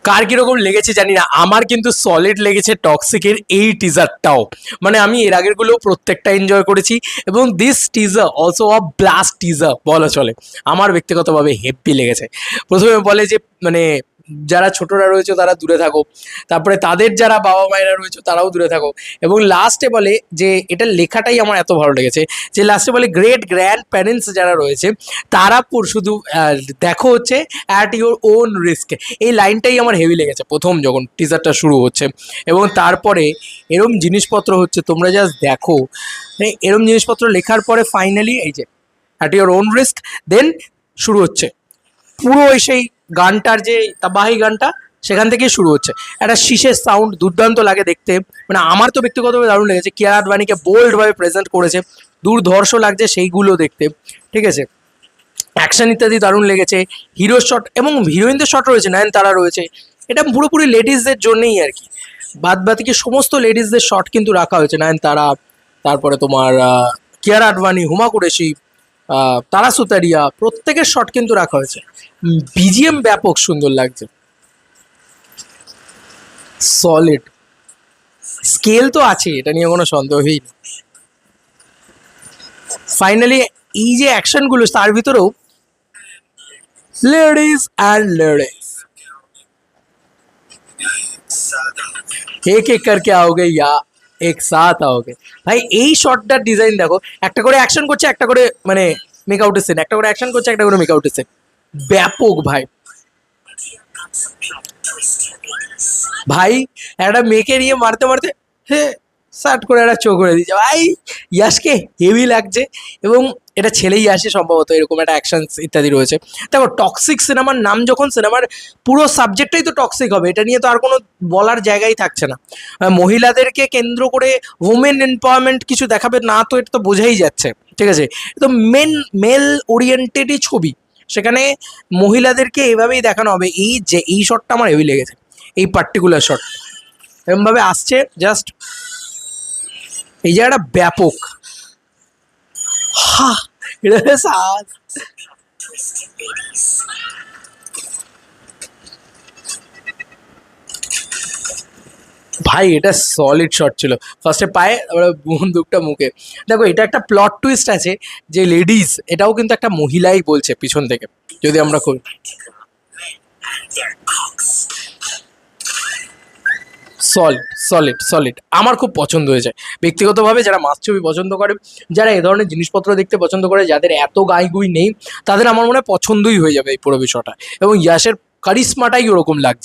কার কিরকম লেগেছে জানি না, আমার কিন্তু সলিড লেগেছে টক্সিকের এই টিজারটাও। মানে আমি এর আগেরগুলো প্রত্যেকটা এনজয় করেছি, এবং this teaser also a blast teaser বলা চলে। আমার ব্যক্তিগতভাবে হেভি লেগেছে। প্রথমে বলে যে মানে যারা ছোটরা রয়েছে তারা দূরে থাকো, তারপরে তাদের যারা বাবা মায়েরা রয়েছে তারাও দূরে থাকো, এবং লাস্টে বলে যে এটা লেখাটাই আমার এত ভালো লেগেছে যে লাস্টে বলে গ্রেট গ্র্যান্ড প্যারেন্টস যারা রয়েছে তারা শুধু দেখো হচ্ছে অ্যাট ইউর ওন রিস্ক। এই লাইনটাই আমার হেভি লেগেছে প্রথম যখন টিজারটা শুরু হচ্ছে, এবং তারপরে এরম জিনিসপত্র হচ্ছে তোমরা জাস্ট দেখো। মানে এরম জিনিসপত্র লেখার পরে ফাইনালি এই যে অ্যাট ইউর ওন রিস্ক, দেন শুরু হচ্ছে পুরো সেই গানটার যে তাবাহি গানটা সেখান থেকেই শুরু হচ্ছে। একটা শীষের সাউন্ড দুর্দান্ত লাগে দেখতে। মানে আমার তো ব্যক্তিগতভাবে দারুণ লেগেছে, কিয়ারা আদবানিকে বোল্ডভাবে প্রেজেন্ট করেছে, দুর্ধর্ষ লাগছে সেইগুলো দেখতে, ঠিক আছে। অ্যাকশন ইত্যাদি দারুণ লেগেছে, হিরোর শট এবং হিরোইনদের শট রয়েছে, নয়নতারা রয়েছে। এটা পুরোপুরি লেডিসদের জন্যই আর কি, বাদ বাকি সমস্ত লেডিসদের শট কিন্তু রাখা হয়েছে। নয়নতারা, তারপরে তোমার কিয়ারা আডবাণী, হুমা কুরেশি, তারা সুতারিয়া, প্রত্যেকের শট কিন্তু রাখা হয়েছে। বিজিএম ব্যাপক সুন্দর লাগছে, সলিড। স্কেল তো আছে, এটা নিয়ে কোনো সন্দেহই নেই। ফাইনালি এই যে অ্যাকশনগুলো তার ভিতরেও লেডিস অ্যান্ড লেডিস एक एक करके आओगे या एक साथ आओगे। ভাই এই শটটার ডিজাইন দেখো, একটা করে অ্যাকশন করছে, একটা করে মানে মেকআউটের সিন, একটা করে অ্যাকশন করছে, একটা করে মেকআউটের সিন, ব্যাপক ভাই। ভাই একটা মেয়েকে নিয়ে মারতে মারতে হে সাট করে একটা চোখ করে দিচ্ছে ভাই। ইয়াশকে হেভি লাগছে, এবং এটা ছেলেই আসে সম্ভবত, এরকম একটা অ্যাকশন ইত্যাদি রয়েছে। দেখো টক্সিক সিনেমার নাম যখন, সিনেমার পুরো সাবজেক্টটাই তো টক্সিক হবে, এটা নিয়ে তো আর কোনো বলার জায়গাই থাকছে না। মহিলাদেরকে কেন্দ্র করে ওমেন এম্পাওয়ারমেন্ট কিছু দেখাবে না তো, এটা তো বোঝাই যাচ্ছে, ঠিক আছে। তো মেল ওরিয়েন্টেডই ছবি, সেখানে মহিলাদেরকে এভাবেই দেখানো হবে। এই যে এই শটটা আমার হেভি লেগেছে, এই পার্টিকুলার শট এরমভাবে আসছে জাস্ট, এই জায়গাটা ব্যাপক। হা এটা সাজ ভাই, এটা সলিড শট ছিল। ফার্স্টে পায়ে, তারপরে বন্দুকটা মুখে। দেখো এটা একটা প্লট টুইস্ট আছে যে লেডিস, এটাও কিন্তু একটা মহিলাই বলছে পিছন থেকে, যদি আমরা খুব সলিড সলিড সলিড আমার খুব পছন্দ হয়েছে ব্যক্তিগতভাবে। যারা মাস ছবি পছন্দ করে, যারা এ ধরনের জিনিসপত্র দেখতে পছন্দ করে, যাদের এত গাইগুই নেই, তাদের আমার মনে হয় পছন্দই হয়ে যাবে এই পুরো বিষয়টা, এবং ইয়াসের কারিশমাটাই ওরকম লাগছে।